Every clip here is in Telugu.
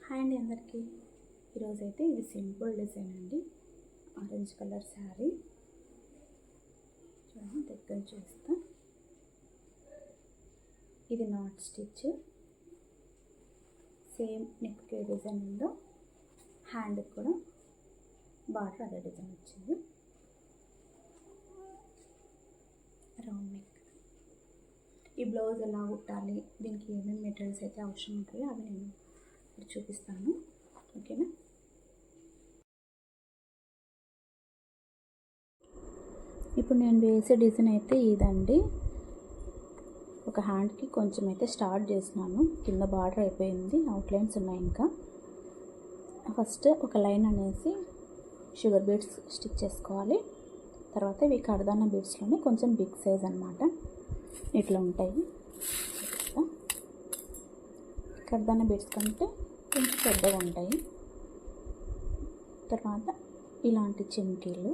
హాయ్ అండి అందరికీ. ఈరోజైతే ఇది సింపుల్ డిజైన్ అండి. ఆరెంజ్ కలర్ శారీ చూడండి, దగ్గర చూస్తా. ఇది not stitch, same neck A design ఉందో హ్యాండ్ కూడా బార్డర్ అదే డిజైన్ వచ్చింది. Round neck. ఈ బ్లౌజ్ ఎలా కుట్టాలి, దీనికి ఏమేమి మెటీరియల్స్ అయితే అవసరం ఉంటాయో అవి నేను ఇప్పుడు చూపిస్తాను, ఓకేనా. ఇప్పుడు నేను వేసే డిజైన్ అయితే ఇదండి. ఒక హ్యాండ్కి కొంచెం అయితే స్టార్ట్ చేసినాను, కింద బార్డర్ అయిపోయింది, అవుట్లైన్స్ ఉన్నాయి. ఇంకా ఫస్ట్ ఒక లైన్ అనేసి షుగర్ బీడ్స్ స్టిచ్ చేసుకోవాలి. తర్వాత ఇవి కడదాన బీడ్స్లోనే కొంచెం బిగ్ సైజ్ అన్నమాట, ఇట్లా ఉంటాయి. కడదాన బీడ్స్ కంటే కొంచెం పెద్దగా ఉంటాయి. తర్వాత ఇలాంటి చిమ్కీలు,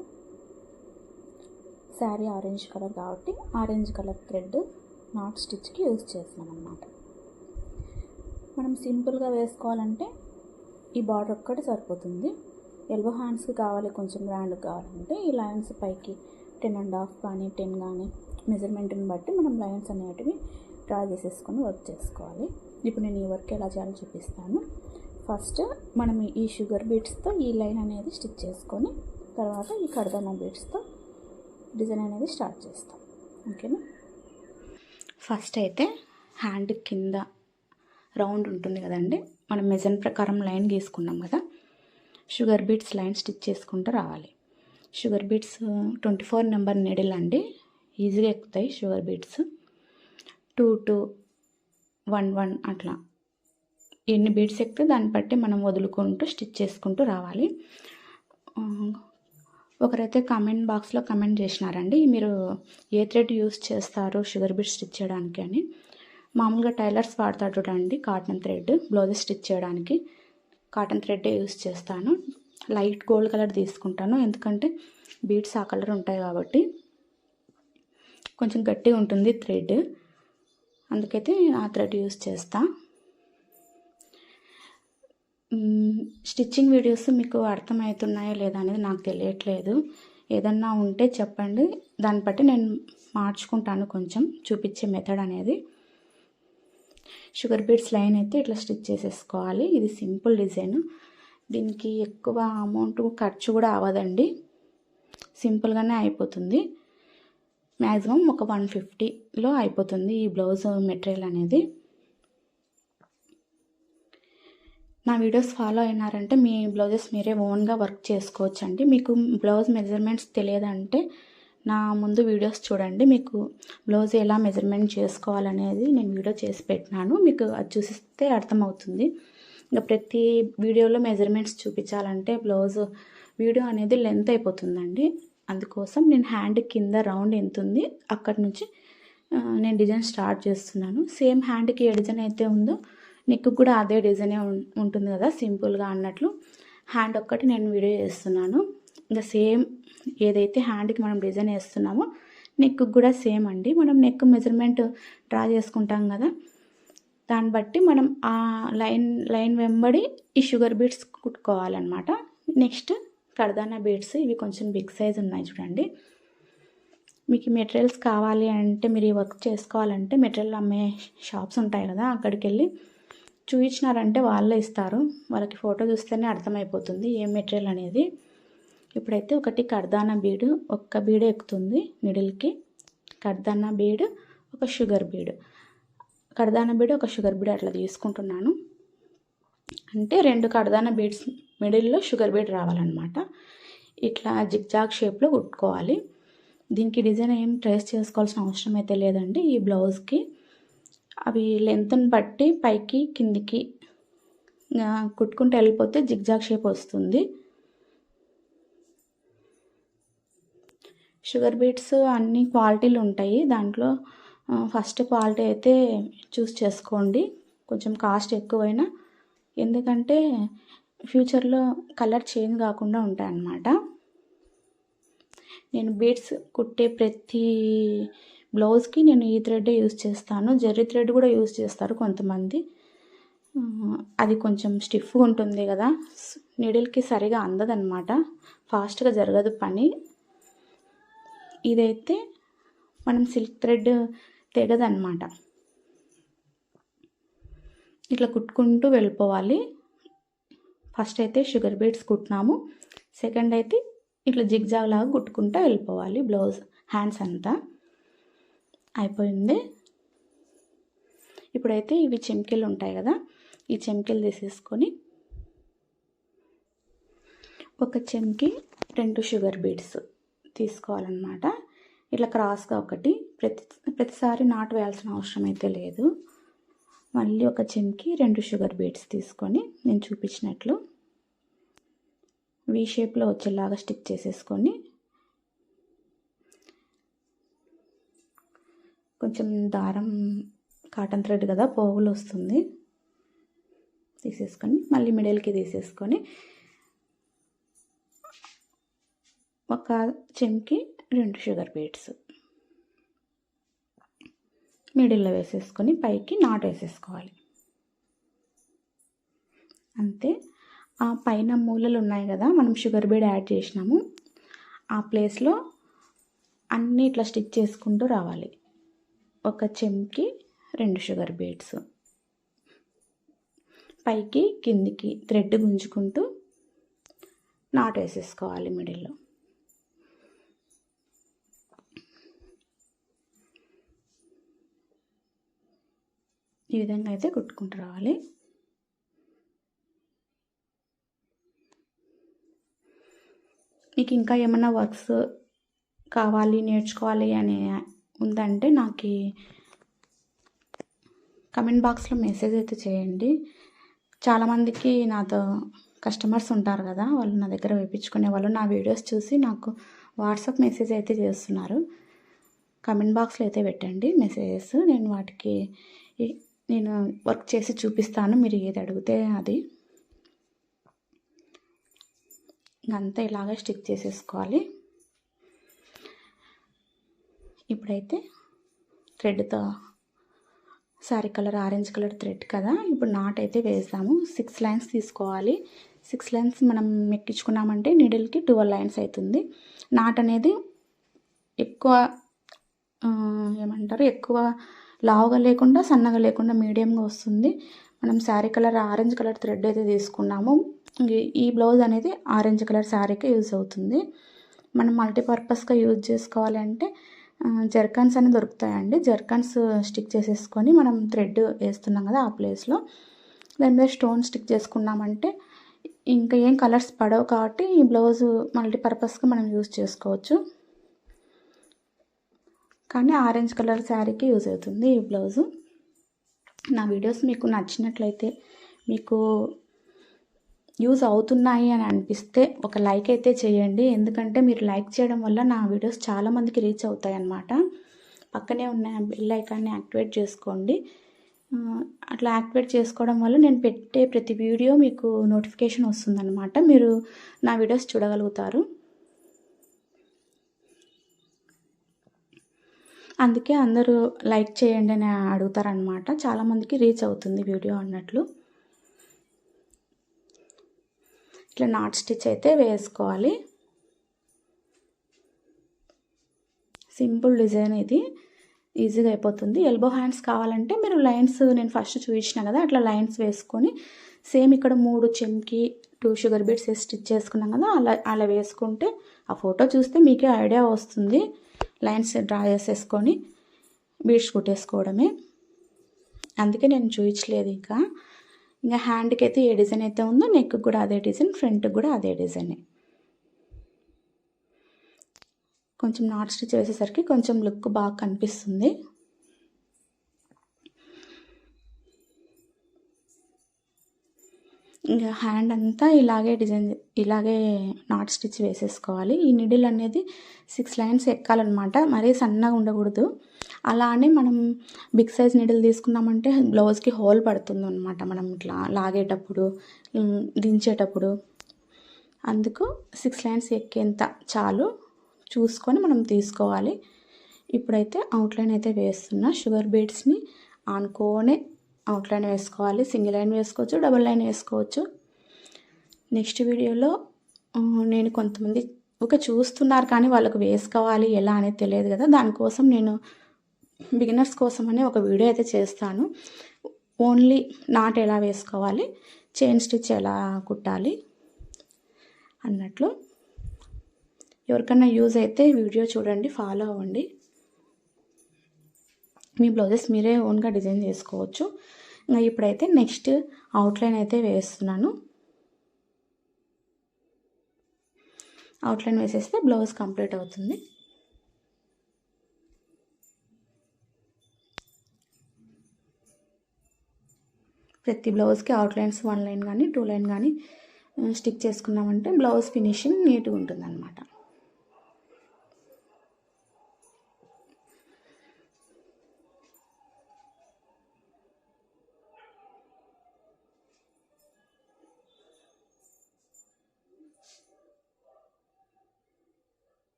శారీ ఆరెంజ్ కలర్ కాబట్టి ఆరెంజ్ కలర్ థ్రెడ్ నాట్ స్టిచ్కి యూజ్ చేస్తున్నాం అన్నమాట. మనం సింపుల్గా వేసుకోవాలంటే ఈ బార్డర్ ఒక్కటి సరిపోతుంది. ఎల్బో హ్యాండ్స్కి కావాలి, కొంచెం గ్రాండ్ కావాలంటే ఈ లైన్స్ పైకి 10.5 కానీ 10 కానీ మెజర్మెంట్ని బట్టి మనం లైన్స్ అనేటివి డ్రా చేసేసుకొని వర్క్ చేసుకోవాలి. ఇప్పుడు నేను ఈ వర్క్ ఎలా చేయాలో చూపిస్తాను. ఫస్ట్ మనం ఈ షుగర్ బీడ్స్తో ఈ లైన్ అనేది స్టిచ్ చేసుకొని తర్వాత ఈ కడదాన బీడ్స్తో డిజైన్ అనేది స్టార్ట్ చేస్తాం, ఓకేనా. ఫస్ట్ అయితే హ్యాండ్ కింద రౌండ్ ఉంటుంది కదండి, మనం మెజర్ ప్రకారం లైన్ గీసుకున్నాం కదా, షుగర్ బీడ్స్ లైన్ స్టిచ్ చేసుకుంటూ రావాలి. షుగర్ బీడ్స్ 24 నెంబర్ నీడిల్ అండి, ఈజీగా ఎక్కుతాయి షుగర్ బీడ్స్. 2 2 1 1 అట్లా ఎన్ని బీడ్స్ ఎక్కితే దాన్ని బట్టి మనం వదులుకుంటూ స్టిచ్ చేసుకుంటూ రావాలి. ఒకరైతే కామెంట్ బాక్స్లో కమెంట్ చేసినారండి, మీరు ఏ థ్రెడ్ యూస్ చేస్తారు షుగర్ బీడ్స్ స్టిచ్ చేయడానికి అని. మామూలుగా టైలర్స్ వాడతారు చూడండి, కాటన్ థ్రెడ్ బ్లౌజెస్ స్టిచ్ చేయడానికి కాటన్ థ్రెడ్డే యూస్ చేస్తాను. లైట్ గోల్డ్ కలర్ తీసుకుంటాను, ఎందుకంటే బీడ్స్ ఆ కలర్ ఉంటాయి కాబట్టి కొంచెం గట్టిగా ఉంటుంది థ్రెడ్, అందుకైతే ఆ థ్రెడ్ యూస్ చేస్తా. స్టిచ్చింగ్ వీడియోస్ మీకు అర్థమవుతున్నాయో లేదా అనేది నాకు తెలియట్లేదు, ఏదన్నా ఉంటే చెప్పండి, దాన్ని బట్టి నేను మార్చుకుంటాను కొంచెం చూపించే మెథడ్ అనేది. షుగర్ బీడ్స్ లైన్ అయితే ఇట్లా స్టిచ్ చేసేసుకోవాలి. ఇది సింపుల్ డిజైన్, దీనికి ఎక్కువ అమౌంట్ ఖర్చు కూడా అవ్వదండి, సింపుల్గానే అయిపోతుంది. మ్యాక్సిమం ఒక 150లో అయిపోతుంది ఈ బ్లౌజ్ మెటీరియల్ అనేది. నా వీడియోస్ ఫాలో అయినారంటే మీ బ్లౌజెస్ మీరే ఓన్గా వర్క్ చేసుకోవచ్చు అండి. మీకు బ్లౌజ్ మెజర్మెంట్స్ తెలియదంటే నా ముందు వీడియోస్ చూడండి, మీకు బ్లౌజ్ ఎలా మెజర్మెంట్ చేసుకోవాలనేది నేను వీడియో చేసి పెట్టినాను, మీకు అది చూసిస్తే అర్థమవుతుంది. ఇంకా ప్రతి వీడియోలో మెజర్మెంట్స్ చూపించాలంటే బ్లౌజ్ వీడియో అనేది లెంత్ అయిపోతుందండి. అందుకోసం నేను హ్యాండ్ కింద రౌండ్ ఎంత ఉంది అక్కడి నుంచి నేను డిజైన్ స్టార్ట్ చేస్తున్నాను. సేమ్ హ్యాండ్కి ఏ డిజైన్ అయితే ఉందో నెక్ కూడా అదే డిజైనే ఉంటుంది కదా సింపుల్గా అన్నట్లు. హ్యాండ్ ఒక్కటి నేను వీడియో చేస్తున్నాను, ఇంకా సేమ్ ఏదైతే హ్యాండ్కి మనం డిజైన్ వేస్తున్నామో నెక్ కూడా సేమ్ అండి. మనం నెక్ మెజర్మెంట్ డ్రా చేసుకుంటాం కదా, దాన్ని బట్టి మనం ఆ లైన్ వెంబడి ఈ షుగర్ బీడ్స్ కుట్టుకోవాలన్నమాట. నెక్స్ట్ కడదానా బీడ్స్, ఇవి కొంచెం బిగ్ సైజ్ ఉన్నాయి చూడండి. మీకు మెటీరియల్స్ కావాలి అంటే, మీరు ఈ వర్క్ చేసుకోవాలంటే మెటీరియల్ అమ్మే షాప్స్ ఉంటాయి కదా, అక్కడికి వెళ్ళి చూపించినారంటే వాళ్ళే ఇస్తారు, వాళ్ళకి ఫోటో చూస్తేనే అర్థమైపోతుంది ఏ మెటీరియల్ అనేది. ఇప్పుడైతే ఒకటి కడదానా బీడు, ఒక్క బీడే ఎక్కుతుంది నిడిల్కి, కడదానా బీడు ఒక షుగర్ బీడు, కడదానా బీడు ఒక షుగర్ బీడ్ అట్లా తీసుకుంటున్నాను. అంటే 2 కడదానా బీడ్స్ మిడిల్లో షుగర్ బీడ్ రావాలన్నమాట. ఇట్లా జిగ్జాగ్ షేప్లో కుట్టుకోవాలి. దీనికి డిజైన్ ఏం ట్రేస్ చేసుకోవాల్సిన అవసరం అయితే లేదండి. ఈ బ్లౌజ్కి అవి లెంత్ని బట్టి పైకి కిందికి కుట్టుకుంటూ వెళ్ళిపోతే జిగ్జాగ్ షేప్ వస్తుంది. షుగర్ బీడ్స్ అన్ని క్వాలిటీలు ఉంటాయి, దాంట్లో ఫస్ట్ క్వాలిటీ అయితే చూస్ చేసుకోండి, కొంచెం కాస్ట్ ఎక్కువైనా, ఎందుకంటే ఫ్యూచర్లో కలర్ చేంజ్ కాకుండా ఉంటాయన్నమాట. నేను బీడ్స్ కుట్టే ప్రతి బ్లౌజ్కి నేను ఈ థ్రెడ్ యూజ్ చేస్తాను, జెర్రీ థ్రెడ్ కూడా యూజ్ చేస్తారు కొంతమంది. అది కొంచెం స్టిఫ్గా ఉంటుంది కదా, నీడిల్కి సరిగా అందదన్నమాట, ఫాస్ట్గా జరగదు పని. ఇదైతే మనం సిల్క్ థ్రెడ్ తెగదన్నమాట. ఇట్లా కుట్టుకుంటూ వెళ్ళిపోవాలి. ఫస్ట్ అయితే షుగర్ బీడ్స్ కుట్టినాము, సెకండ్ అయితే ఇట్లా జిగ్జాగ్ లాగా కుట్టుకుంటూ వెళ్ళిపోవాలి. బ్లౌజ్ హ్యాండ్స్ అంతా అయిపోయింది. ఇప్పుడైతే ఇవి చెమ్కీలు ఉంటాయి కదా, ఈ చెమ్కీలు తీసేసుకొని ఒక చెమ్కి 2 షుగర్ బీడ్స్ తీసుకోవాలన్నమాట. ఇట్లా క్రాస్గా ఒకటి, ప్రతిసారి నాటు వేయాల్సిన అవసరం అయితే లేదు. మళ్ళీ ఒక చెమ్కి 2 షుగర్ బీడ్స్ తీసుకొని నేను చూపించినట్లు వీ షేప్లో వచ్చేలాగా స్టిక్ చేసేసుకొని కొంచెం దారం కాటన్ థ్రెడ్ కదా పోగులు వస్తుంది, తీసేసుకొని మళ్ళీ మిడిల్కి తీసేసుకొని ఒక చెమ్కి 2 షుగర్ బీడ్స్ మిడిల్లో వేసేసుకొని పైకి నాట్ వేసేసుకోవాలి. అంతే. ఆ పైన మూలలు ఉన్నాయి కదా, మనం షుగర్ బీడ్ యాడ్ చేసినాము, ఆ ప్లేస్లో అన్నీ ఇట్లా స్టిచ్ చేసుకుంటూ రావాలి. ఒక చెమ్కి 2 షుగర్ బీడ్స్ పైకి కిందికి థ్రెడ్ గుంజుకుంటూ నాట్ వేసేసుకోవాలి మిడిల్లో. ఈ విధంగా అయితే కుట్టుకుంటూ రావాలి. మీకు ఇంకా ఏమన్నా వర్క్స్ కావాలి, నేర్చుకోవాలి అని ఉందంటే నాకు కమెంట్ బాక్స్లో మెసేజ్ అయితే చేయండి. చాలామందికి నాతో కస్టమర్స్ ఉంటారు కదా, వాళ్ళు నా దగ్గర వేయించుకునే వాళ్ళు నా వీడియోస్ చూసి నాకు వాట్సాప్ మెసేజ్ అయితే చేస్తున్నారు. కమెంట్ బాక్స్లో అయితే పెట్టండి మెసేజెస్, నేను వాటికి నేను వర్క్ చేసి చూపిస్తాను, మీరు ఏది అడిగితే అది. ఇంకంతా ఇలాగే స్టిక్ చేసేసుకోవాలి. ఇప్పుడైతే థ్రెడ్తో sari colour orange colour thread కదా, ఇప్పుడు నాట్ అయితే వేస్తాము. 6 లైన్స్ తీసుకోవాలి. 6 లైన్స్ మనం ఎక్కించుకున్నామంటే నీడిల్కి 12 లైన్స్ అవుతుంది. నాట్ అనేది ఎక్కువ ఏమంటారు, ఎక్కువ లావుగా లేకుండా సన్నగా లేకుండా మీడియంగా వస్తుంది. మనం sari colour orange colour thread అయితే తీసుకున్నాము. ఈ బ్లౌజ్ అనేది ఆరెంజ్ కలర్ శారీకి యూజ్ అవుతుంది. మనం మల్టీపర్పస్గా యూజ్ చేసుకోవాలి అంటే జర్కన్స్ అని దొరుకుతాయండి. జర్కన్స్ స్టిక్ చేసేసుకొని మనం థ్రెడ్ వేస్తున్నాం కదా, ఆ ప్లేస్లో దాని మీద స్టోన్ స్టిక్ చేసుకున్నామంటే ఇంకా ఏం కలర్స్ పడవు కాబట్టి ఈ బ్లౌజ్ మల్టీపర్పస్గా మనం యూజ్ చేసుకోవచ్చు. కానీ ఆరెంజ్ కలర్ శారీకి యూజ్ అవుతుంది ఈ బ్లౌజు. నా వీడియోస్ మీకు నచ్చినట్లయితే, మీకు యూజ్ అవుతున్నాయి అని అనిపిస్తే ఒక లైక్ అయితే చేయండి. ఎందుకంటే మీరు లైక్ చేయడం వల్ల నా వీడియోస్ చాలామందికి రీచ్ అవుతాయి అన్నమాట. పక్కనే ఉన్న బెల్ ఐకాన్ని యాక్టివేట్ చేసుకోండి. అట్లా యాక్టివేట్ చేసుకోవడం వల్ల నేను పెట్టే ప్రతి వీడియో మీకు నోటిఫికేషన్ వస్తుందన్నమాట, మీరు నా వీడియోస్ చూడగలుగుతారు. అందుకే అందరూ లైక్ చేయండి అని అడుగుతారనమాట, చాలామందికి రీచ్ అవుతుంది వీడియో అన్నట్లు. ఇట్లా నాట్ స్టిచ్ అయితే వేసుకోవాలి. సింపుల్ డిజైన్ ఇది, ఈజీగా అయిపోతుంది. ఎల్బో హ్యాండ్స్ కావాలంటే మీరు లైన్స్ నేను ఫస్ట్ చూపించిన కదా, అట్లా లైన్స్ వేసుకొని సేమ్ ఇక్కడ 3 చెమ్కి 2 షుగర్ బీడ్స్ వేసి స్టిచ్ చేసుకున్నాం కదా, అలా వేసుకుంటే ఆ ఫోటో చూస్తే మీకే ఐడియా వస్తుంది. లైన్స్ డ్రా చేసేసుకొని బీడ్స్ కుట్టేసుకోవడమే. అందుకే నేను చూపించలేదు. ఇంకా హ్యాండ్కి అయితే ఏ డిజైన్ అయితే ఉందో నెక్కి కూడా అదే డిజైన్, ఫ్రంట్కి కూడా అదే డిజైనే. కొంచెం నాట్ స్టిచ్ వేసేసరికి కొంచెం లుక్ బాగా కనిపిస్తుంది. ఇంకా హ్యాండ్ అంతా ఇలాగే నాట్ స్టిచ్ వేసేసుకోవాలి. ఈ నిడిల్ అనేది 6 లైన్స్ ఎక్కాలన్నమాట, మరీ సన్నగా ఉండకూడదు. అలానే మనం బిగ్ సైజ్ నిడిల్ తీసుకున్నామంటే బ్లౌజ్కి హోల్ పడుతుంది అనమాట, మనం ఇట్లా లాగేటప్పుడు దించేటప్పుడు. అందుకు 6 లైన్స్ ఎక్కేంత చాలు చూసుకొని మనం తీసుకోవాలి. ఇప్పుడైతే అవుట్లైన్ అయితే వేస్తున్నా. షుగర్ బీడ్స్ని ఆనుకోనే అవుట్లైన్ వేసుకోవాలి. సింగిల్ లైన్ వేసుకోవచ్చు, డబుల్ లైన్ వేసుకోవచ్చు. నెక్స్ట్ వీడియోలో నేను కొంతమంది చూస్తున్నారు కానీ వాళ్ళకు వేసుకోవాలి ఎలా అనేది తెలియదు కదా, దానికోసం నేను బిగినర్స్ కోసమని ఒక వీడియో అయితే చేస్తాను. ఓన్లీ నాట్ ఎలా వేసుకోవాలి, చైన్ స్టిచ్ ఎలా కుట్టాలి అన్నట్లు. ఎవరికన్నా యూజ్ అయితే వీడియో చూడండి, ఫాలో అవ్వండి. మీ బ్లౌజెస్ మీరే ఓన్గా డిజైన్ చేసుకోవచ్చు. ఇంకా ఇప్పుడైతే నెక్స్ట్ అవుట్లైన్ అయితే వేస్తున్నాను. అవుట్లైన్ వేసేస్తే బ్లౌజ్ కంప్లీట్ అవుతుంది. ప్రతి బ్లౌజ్కి అవుట్లైన్స్ 1 లైన్ కానీ 2 లైన్ కానీ స్టిక్ చేసుకున్నామంటే బ్లౌజ్ ఫినిషింగ్ నీట్గా ఉంటుంది అన్నమాట.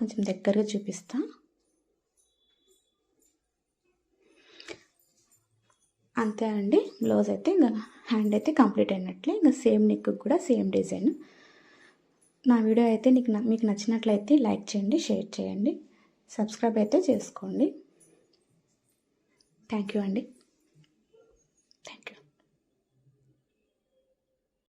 కొంచెం దగ్గరగా చూపిస్తా. అంతే అండి, బ్లౌజ్ అయితే ఇంకా హ్యాండ్ అయితే కంప్లీట్ అయినట్లే. ఇంకా సేమ్ నెక్ కూడా సేమ్ డిజైన్. నా వీడియో అయితే మీకు నచ్చినట్లయితే లైక్ చేయండి, షేర్ చేయండి, సబ్స్క్రైబ్ అయితే చేసుకోండి. థ్యాంక్ యూ అండి. Thank you.